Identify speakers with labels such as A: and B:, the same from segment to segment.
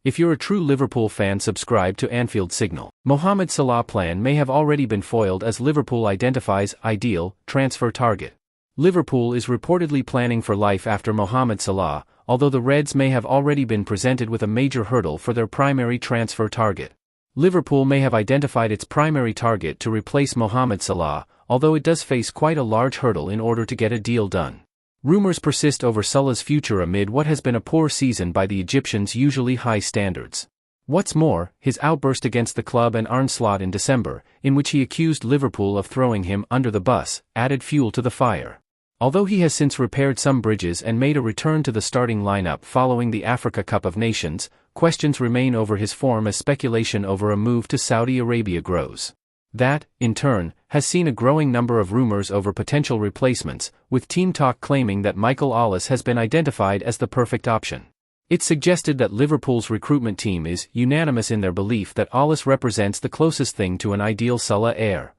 A: If you're a true Liverpool fan, subscribe to Anfield Signal. Mohamed Salah plan may have already been foiled as Liverpool identifies ideal transfer target. Liverpool is reportedly planning for life after Mohamed Salah, although the Reds may have already been presented with a major hurdle for their primary transfer target. Liverpool may have identified its primary target to replace Mohamed Salah, although it does face quite a large hurdle in order to get a deal done. Rumors persist over Salah's future amid what has been a poor season by the Egyptian's usually high standards. What's more, his outburst against the club and Arne Slot in December, in which he accused Liverpool of throwing him under the bus, added fuel to the fire. Although he has since repaired some bridges and made a return to the starting lineup following the Africa Cup of Nations, questions remain over his form as speculation over a move to Saudi Arabia grows. That, in turn, has seen a growing number of rumors over potential replacements, with Team Talk claiming that Michael Ollis has been identified as the perfect option. It's suggested that Liverpool's recruitment team is unanimous in their belief that Ollis represents the closest thing to an ideal Salah heir.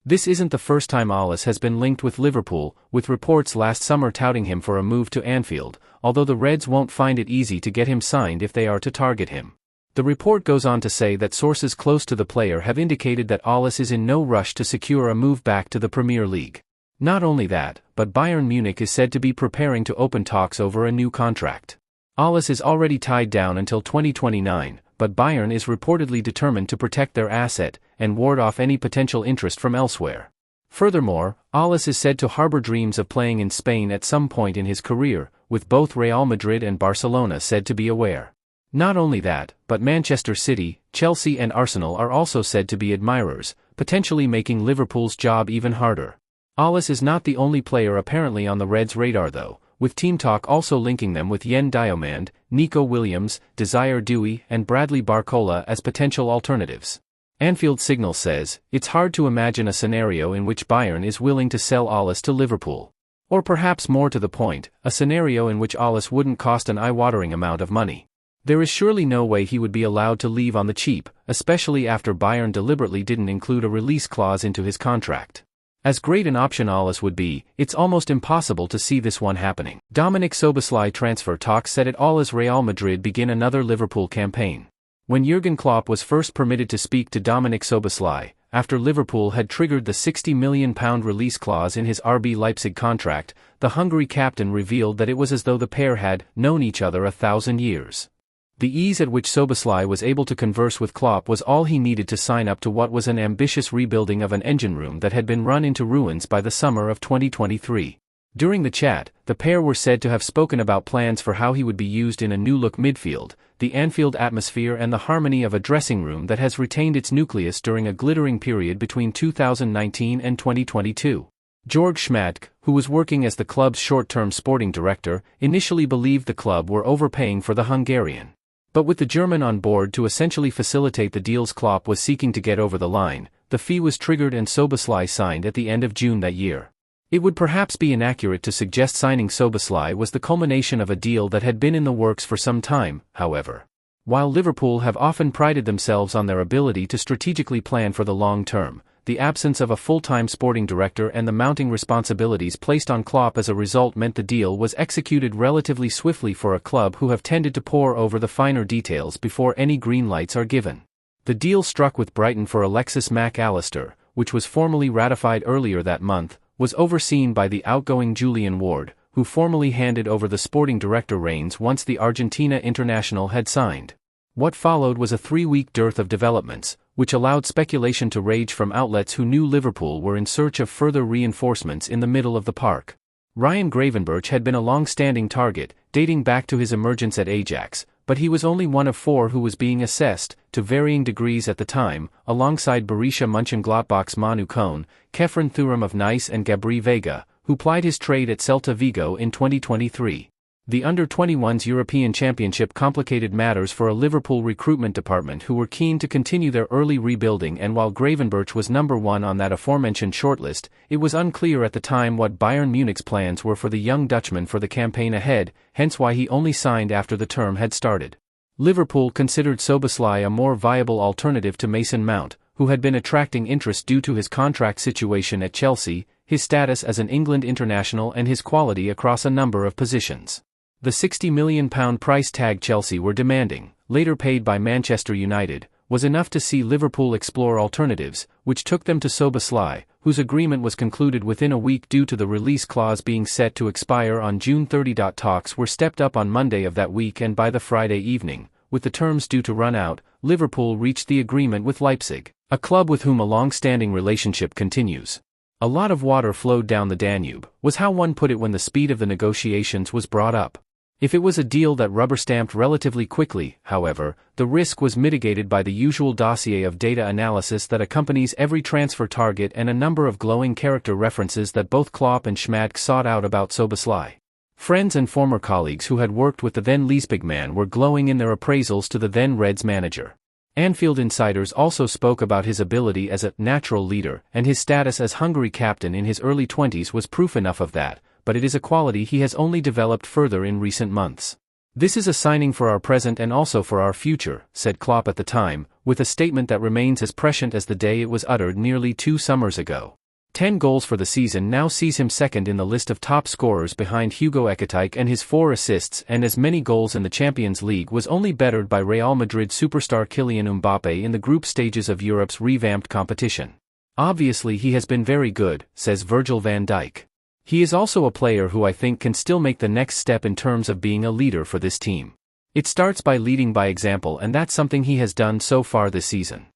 A: This isn't the first time Ollis has been linked with Liverpool, with reports last summer touting him for a move to Anfield, although the Reds won't find it easy to get him signed if they are to target him. The report goes on to say that sources close to the player have indicated that Ollis is in no rush to secure a move back to the Premier League. Not only that, but Bayern Munich is said to be preparing to open talks over a new contract. Ollis is already tied down until 2029, but Bayern is reportedly determined to protect their asset and ward off any potential interest from elsewhere. Furthermore, Ollis is said to harbor dreams of playing in Spain at some point in his career, with both Real Madrid and Barcelona said to be aware. Not only that, but Manchester City, Chelsea and Arsenal are also said to be admirers, potentially making Liverpool's job even harder. Ollis is not the only player apparently on the Reds' radar though, with Team Talk also linking them with Yen Diomande, Nico Williams, Desire Dewey and Bradley Barcola as potential alternatives. Anfield Signal says, it's hard to imagine a scenario in which Bayern is willing to sell Ollis to Liverpool. Or perhaps more to the point, a scenario in which Ollis wouldn't cost an eye-watering amount of money. There is surely no way he would be allowed to leave on the cheap, especially after Bayern deliberately didn't include a release clause into his contract. As great an option Ollis would be, it's almost impossible to see this one happening. Dominik Szoboszlai transfer talks set it all as Real Madrid begin another Liverpool campaign. When Jurgen Klopp was first permitted to speak to Dominik Szoboszlai, after Liverpool had triggered the £60 million release clause in his RB Leipzig contract, the Hungary captain revealed that it was as though the pair had known each other 1,000 years. The ease at which Szoboszlai was able to converse with Klopp was all he needed to sign up to what was an ambitious rebuilding of an engine room that had been run into ruins by the summer of 2023. During the chat, the pair were said to have spoken about plans for how he would be used in a new-look midfield, the Anfield atmosphere and the harmony of a dressing room that has retained its nucleus during a glittering period between 2019 and 2022. Georg Schmadtke, who was working as the club's short-term sporting director, initially believed the club were overpaying for the Hungarian. But with the German on board to essentially facilitate the deals Klopp was seeking to get over the line, the fee was triggered and Szoboszlai signed at the end of June that year. It would perhaps be inaccurate to suggest signing Szoboszlai was the culmination of a deal that had been in the works for some time, however. While Liverpool have often prided themselves on their ability to strategically plan for the long term, the absence of a full-time sporting director and the mounting responsibilities placed on Klopp as a result meant the deal was executed relatively swiftly for a club who have tended to pore over the finer details before any green lights are given. The deal struck with Brighton for Alexis Mac Allister, which was formally ratified earlier that month, was overseen by the outgoing Julian Ward, who formally handed over the sporting director reins once the Argentina international had signed. What followed was a 3-week dearth of developments, which allowed speculation to rage from outlets who knew Liverpool were in search of further reinforcements in the middle of the park. Ryan Gravenberch had been a long-standing target, dating back to his emergence at Ajax, but he was only one of 4 who was being assessed, to varying degrees at the time, alongside Borussia Mönchengladbach's Manu Cohn, Kefren Thuram of Nice and Gabri Veiga, who plied his trade at Celta Vigo in 2023. The Under-21s European Championship complicated matters for a Liverpool recruitment department who were keen to continue their early rebuilding, and while Gravenberch was number 1 on that aforementioned shortlist, it was unclear at the time what Bayern Munich's plans were for the young Dutchman for the campaign ahead, hence why he only signed after the term had started. Liverpool considered Szoboszlai a more viable alternative to Mason Mount, who had been attracting interest due to his contract situation at Chelsea, his status as an England international and his quality across a number of positions. The £60 million price tag Chelsea were demanding, later paid by Manchester United, was enough to see Liverpool explore alternatives, which took them to Szoboszlai, whose agreement was concluded within a week due to the release clause being set to expire on June 30. Talks were stepped up on Monday of that week, and by the Friday evening, with the terms due to run out, Liverpool reached the agreement with Leipzig, a club with whom a long-standing relationship continues. A lot of water flowed down the Danube, was how one put it when the speed of the negotiations was brought up. If it was a deal that rubber-stamped relatively quickly, however, the risk was mitigated by the usual dossier of data analysis that accompanies every transfer target and a number of glowing character references that both Klopp and Schmadtke sought out about Szoboszlai. Friends and former colleagues who had worked with the then Leipzig man were glowing in their appraisals to the then Reds manager. Anfield insiders also spoke about his ability as a natural leader, and his status as Hungary captain in his early 20s was proof enough of that, but it is a quality he has only developed further in recent months. "This is a signing for our present and also for our future," said Klopp at the time, with a statement that remains as prescient as the day it was uttered nearly 2 summers ago. 10 goals for the season now sees him second in the list of top scorers behind Hugo Ekitike, and his 4 assists and as many goals in the Champions League was only bettered by Real Madrid superstar Kylian Mbappé in the group stages of Europe's revamped competition. "Obviously he has been very good," says Virgil van Dijk. "He is also a player who I think can still make the next step in terms of being a leader for this team. It starts by leading by example, and that's something he has done so far this season.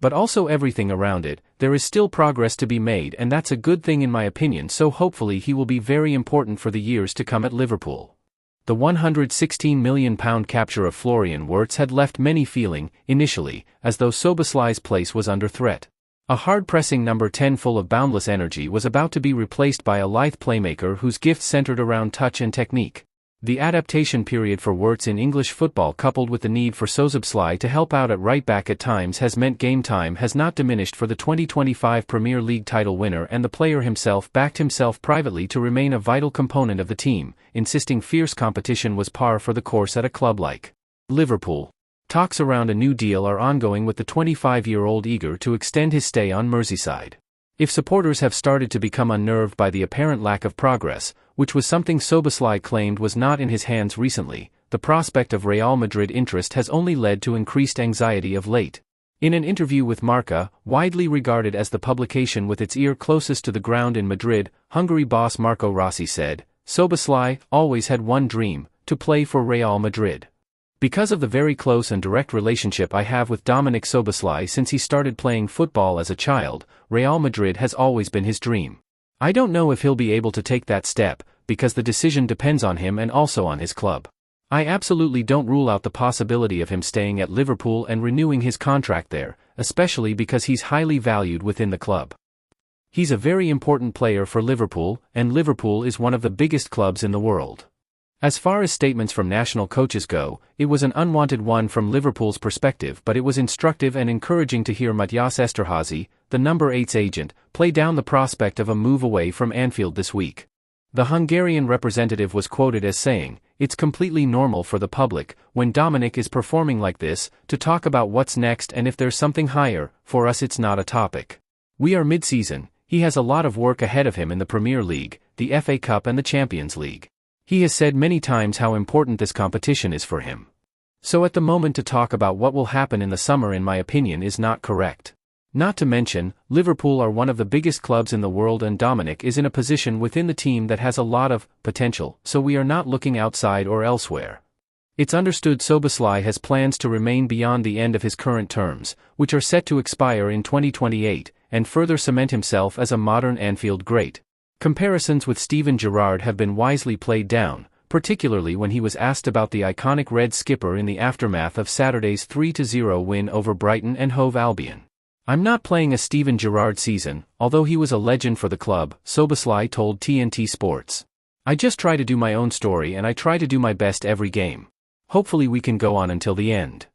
A: But also everything around it, there is still progress to be made, and that's a good thing in my opinion, so hopefully he will be very important for the years to come at Liverpool." The £116 million capture of Florian Wirtz had left many feeling, initially, as though Szoboszlai's place was under threat. A hard-pressing number 10 full of boundless energy was about to be replaced by a lithe playmaker whose gift centered around touch and technique. The adaptation period for Wirtz in English football, coupled with the need for Szoboszlai to help out at right-back at times, has meant game time has not diminished for the 2025 Premier League title winner, and the player himself backed himself privately to remain a vital component of the team, insisting fierce competition was par for the course at a club like Liverpool. Talks around a new deal are ongoing, with the 25-year-old eager to extend his stay on Merseyside. If supporters have started to become unnerved by the apparent lack of progress, which was something Szoboszlai claimed was not in his hands recently, the prospect of Real Madrid interest has only led to increased anxiety of late. In an interview with Marca, widely regarded as the publication with its ear closest to the ground in Madrid, Hungary boss Marco Rossi said, "Szoboszlai always had one dream: to play for Real Madrid. Because of the very close and direct relationship I have with Dominik Szoboszlai since he started playing football as a child, Real Madrid has always been his dream. I don't know if he'll be able to take that step, because the decision depends on him and also on his club. I absolutely don't rule out the possibility of him staying at Liverpool and renewing his contract there, especially because he's highly valued within the club. He's a very important player for Liverpool, and Liverpool is one of the biggest clubs in the world." As far as statements from national coaches go, it was an unwanted one from Liverpool's perspective, but it was instructive and encouraging to hear Matthias Esterhazy, the number 8's agent, play down the prospect of a move away from Anfield this week. The Hungarian representative was quoted as saying, "It's completely normal for the public, when Dominik is performing like this, to talk about what's next, and if there's something higher, for us it's not a topic. We are mid-season, he has a lot of work ahead of him in the Premier League, the FA Cup and the Champions League. He has said many times how important this competition is for him. So at the moment to talk about what will happen in the summer, in my opinion, is not correct. Not to mention, Liverpool are one of the biggest clubs in the world, and Dominik is in a position within the team that has a lot of potential, so we are not looking outside or elsewhere. It's understood Szoboszlai has plans to remain beyond the end of his current terms, which are set to expire in 2028, and further cement himself as a modern Anfield great." Comparisons with Steven Gerrard have been wisely played down, particularly when he was asked about the iconic Red skipper in the aftermath of Saturday's 3-0 win over Brighton and Hove Albion. "I'm not playing a Steven Gerrard season, although he was a legend for the club," Szoboszlai told TNT Sports. "I just try to do my own story, and I try to do my best every game. Hopefully we can go on until the end."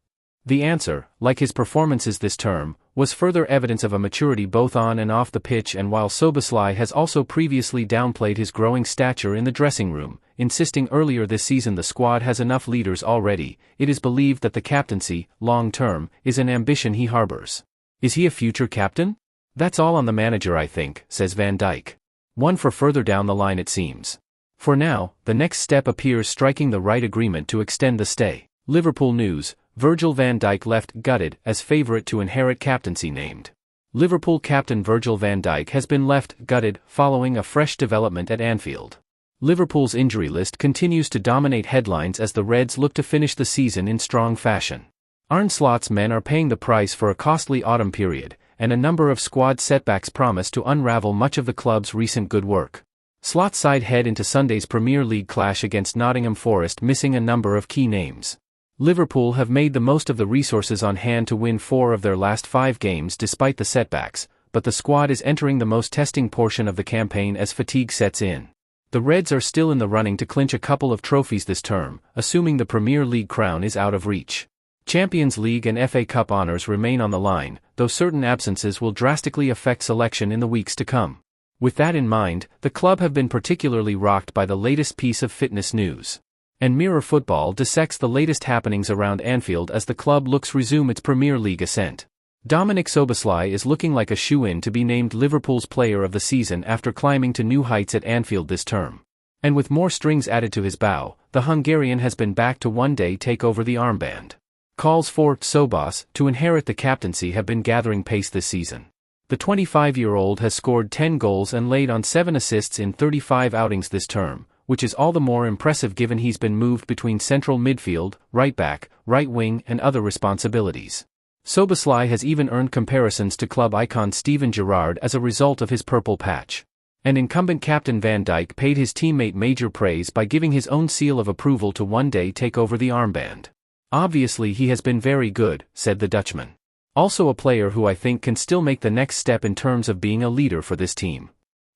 A: The answer, like his performances this term, was further evidence of a maturity both on and off the pitch, and while Szoboszlai has also previously downplayed his growing stature in the dressing room, insisting earlier this season the squad has enough leaders already, it is believed that the captaincy, long-term, is an ambition he harbors. Is he a future captain? That's all on the manager, I think, says Van Dijk. One for further down the line, it seems. For now, the next step appears striking the right agreement to extend the stay. Liverpool news: Virgil van Dijk left gutted as favourite to inherit captaincy named. Liverpool captain Virgil van Dijk has been left gutted following a fresh development at Anfield. Liverpool's injury list continues to dominate headlines as the Reds look to finish the season in strong fashion. Arne Slot's men are paying the price for a costly autumn period, and a number of squad setbacks promise to unravel much of the club's recent good work. Slot's side head into Sunday's Premier League clash against Nottingham Forest missing a number of key names. Liverpool have made the most of the resources on hand to win 4 of their last 5 games despite the setbacks, but the squad is entering the most testing portion of the campaign as fatigue sets in. The Reds are still in the running to clinch a couple of trophies this term, assuming the Premier League crown is out of reach. Champions League and FA Cup honours remain on the line, though certain absences will drastically affect selection in the weeks to come. With that in mind, the club have been particularly rocked by the latest piece of fitness news. And Mirror Football dissects the latest happenings around Anfield as the club looks to resume its Premier League ascent. Dominik Szoboszlai is looking like a shoe-in to be named Liverpool's Player of the Season after climbing to new heights at Anfield this term. And with more strings added to his bow, the Hungarian has been back to one day take over the armband. Calls for Sobos to inherit the captaincy have been gathering pace this season. The 25-year-old has scored 10 goals and laid on 7 assists in 35 outings this term, which is all the more impressive given he's been moved between central midfield, right back, right wing and other responsibilities. Szoboszlai has even earned comparisons to club icon Steven Gerrard as a result of his purple patch. And incumbent captain Van Dijk paid his teammate major praise by giving his own seal of approval to one day take over the armband. "Obviously he has been very good," said the Dutchman. "Also a player who I think can still make the next step in terms of being a leader for this team.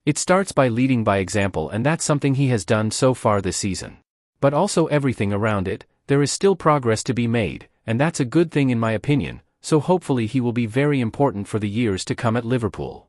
A: It starts by leading by example and that's something he has done so far this season. But also everything around it, there is still progress to be made, and that's a good thing in my opinion, so hopefully he will be very important for the years to come at Liverpool."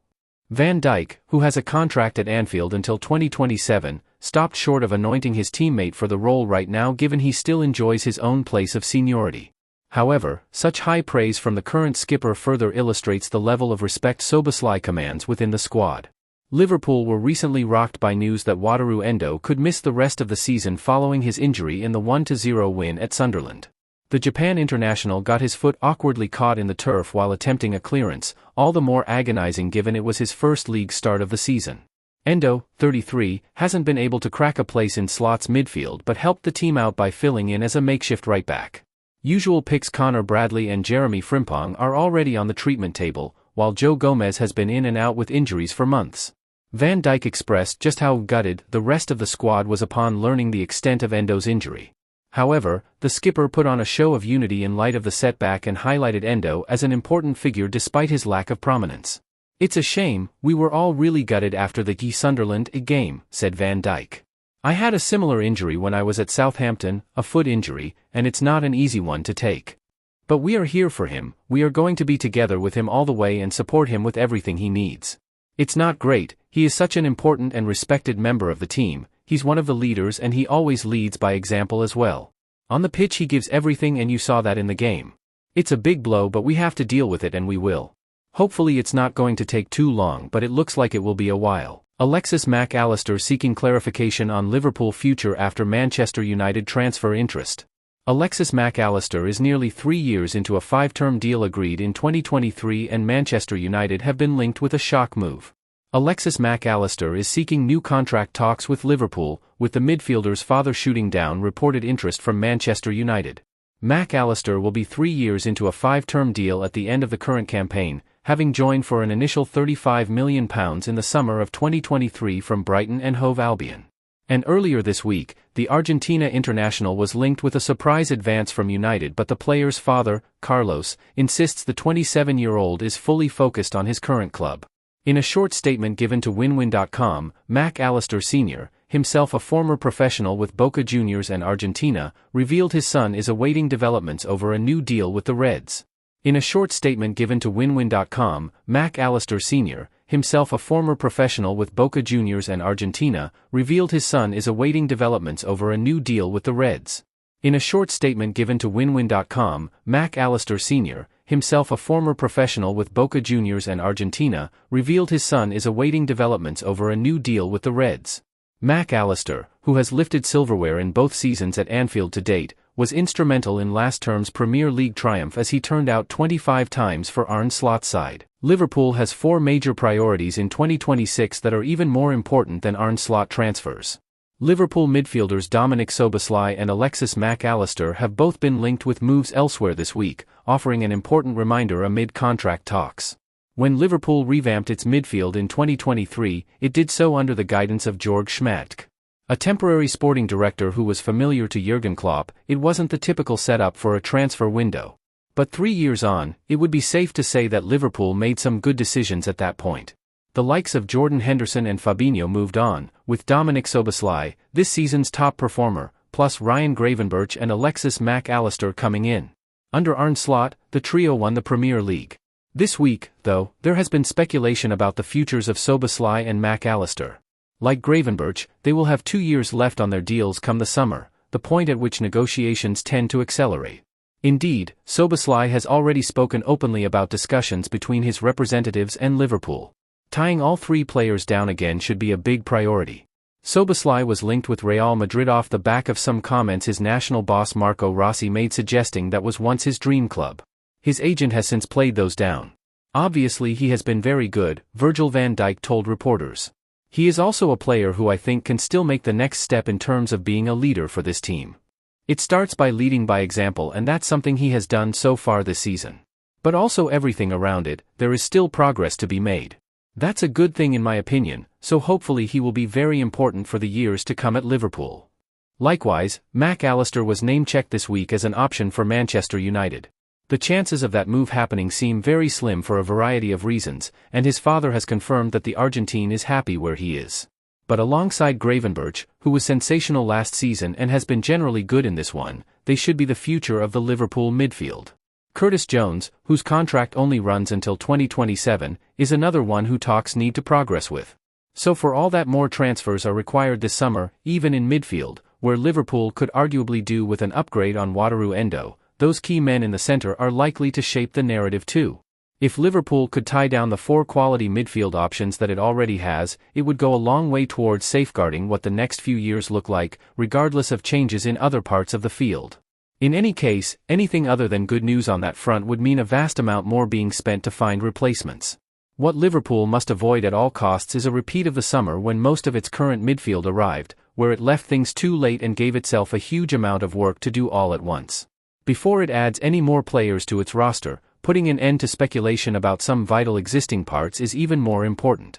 A: Van Dijk, who has a contract at Anfield until 2027, stopped short of anointing his teammate for the role right now given he still enjoys his own place of seniority. However, such high praise from the current skipper further illustrates the level of respect Szoboszlai commands within the squad. Liverpool were recently rocked by news that Wataru Endo could miss the rest of the season following his injury in the 1-0 win at Sunderland. The Japan international got his foot awkwardly caught in the turf while attempting a clearance, all the more agonizing given it was his first league start of the season. Endo, 33, hasn't been able to crack a place in Slot's midfield but helped the team out by filling in as a makeshift right back. Usual picks Connor Bradley and Jeremy Frimpong are already on the treatment table, while Joe Gomez has been in and out with injuries for months. Van Dijk expressed just how gutted the rest of the squad was upon learning the extent of Endo's injury. However, the skipper put on a show of unity in light of the setback and highlighted Endo as an important figure despite his lack of prominence. "It's a shame, we were all really gutted after the Sunderland game," said Van Dijk. "I had a similar injury when I was at Southampton, a foot injury, and it's not an easy one to take. But we are here for him, we are going to be together with him all the way and support him with everything he needs. It's not great, he is such an important and respected member of the team, he's one of the leaders and he always leads by example as well. On the pitch he gives everything and you saw that in the game. It's a big blow but we have to deal with it and we will. Hopefully it's not going to take too long but it looks like it will be a while." Alexis Mac Allister seeking clarification on Liverpool future after Manchester United transfer interest. Alexis Mac Allister is nearly 3 years into a 5-term deal agreed in 2023 and Manchester United have been linked with a shock move. Alexis Mac Allister is seeking new contract talks with Liverpool, with the midfielder's father shooting down reported interest from Manchester United. Mac Allister will be 3 years into a 5-term deal at the end of the current campaign, having joined for an initial £35 million in the summer of 2023 from Brighton and Hove Albion. And earlier this week, the Argentina international was linked with a surprise advance from United but the player's father, Carlos, insists the 27-year-old is fully focused on his current club. In a short statement given to WinWin.com, Mac Allister Sr., himself a former professional with Boca Juniors and Argentina, revealed his son is awaiting developments over a new deal with the Reds. In a short statement given to WinWin.com, Mac Allister Sr., himself a former professional with Boca Juniors and Argentina, revealed his son is awaiting developments over a new deal with the Reds. In a short statement given to WinWin.com, Mac Allister Sr., himself a former professional with Boca Juniors and Argentina, revealed his son is awaiting developments over a new deal with the Reds. Mac Allister, who has lifted silverware in both seasons at Anfield to date, was instrumental in last term's Premier League triumph as he turned out 25 times for Arne Slot's side. Liverpool has 4 major priorities in 2026 that are even more important than Arne Slot transfers. Liverpool midfielders Dominic Szoboszlai and Alexis Mac Allister have both been linked with moves elsewhere this week, offering an important reminder amid contract talks. When Liverpool revamped its midfield in 2023, it did so under the guidance of Jörg Schmadtke, a temporary sporting director who was familiar to Jurgen Klopp. It wasn't the typical setup for a transfer window. But 3 years on, it would be safe to say that Liverpool made some good decisions at that point. The likes of Jordan Henderson and Fabinho moved on, with Dominic Szoboszlai, this season's top performer, plus Ryan Gravenberch and Alexis Mac Allister coming in. Under Arne Slot, the trio won the Premier League. This week, though, there has been speculation about the futures of Szoboszlai and Mac Allister. Like Gravenberch, they will have 2 years left on their deals come the summer, the point at which negotiations tend to accelerate. Indeed, Szoboszlai has already spoken openly about discussions between his representatives and Liverpool. Tying all 3 players down again should be a big priority. Szoboszlai was linked with Real Madrid off the back of some comments his national boss Marco Rossi made suggesting that was once his dream club. His agent has since played those down. Obviously he has been very good, Virgil van Dijk told reporters. He is also a player who I think can still make the next step in terms of being a leader for this team. It starts by leading by example, and that's something he has done so far this season. But also everything around it, there is still progress to be made. That's a good thing in my opinion, so hopefully he will be very important for the years to come at Liverpool. Likewise, Mac Allister was name-checked this week as an option for Manchester United. The chances of that move happening seem very slim for a variety of reasons, and his father has confirmed that the Argentine is happy where he is. But alongside Gravenberch, who was sensational last season and has been generally good in this one, they should be the future of the Liverpool midfield. Curtis Jones, whose contract only runs until 2027, is another one who talks need to progress with. So for all that, more transfers are required this summer, even in midfield, where Liverpool could arguably do with an upgrade on Wataru Endo. Those key men in the center are likely to shape the narrative too. If Liverpool could tie down the 4 quality midfield options that it already has, it would go a long way towards safeguarding what the next few years look like, regardless of changes in other parts of the field. In any case, anything other than good news on that front would mean a vast amount more being spent to find replacements. What Liverpool must avoid at all costs is a repeat of the summer when most of its current midfield arrived, where it left things too late and gave itself a huge amount of work to do all at once. Before it adds any more players to its roster, putting an end to speculation about some vital existing parts is even more important.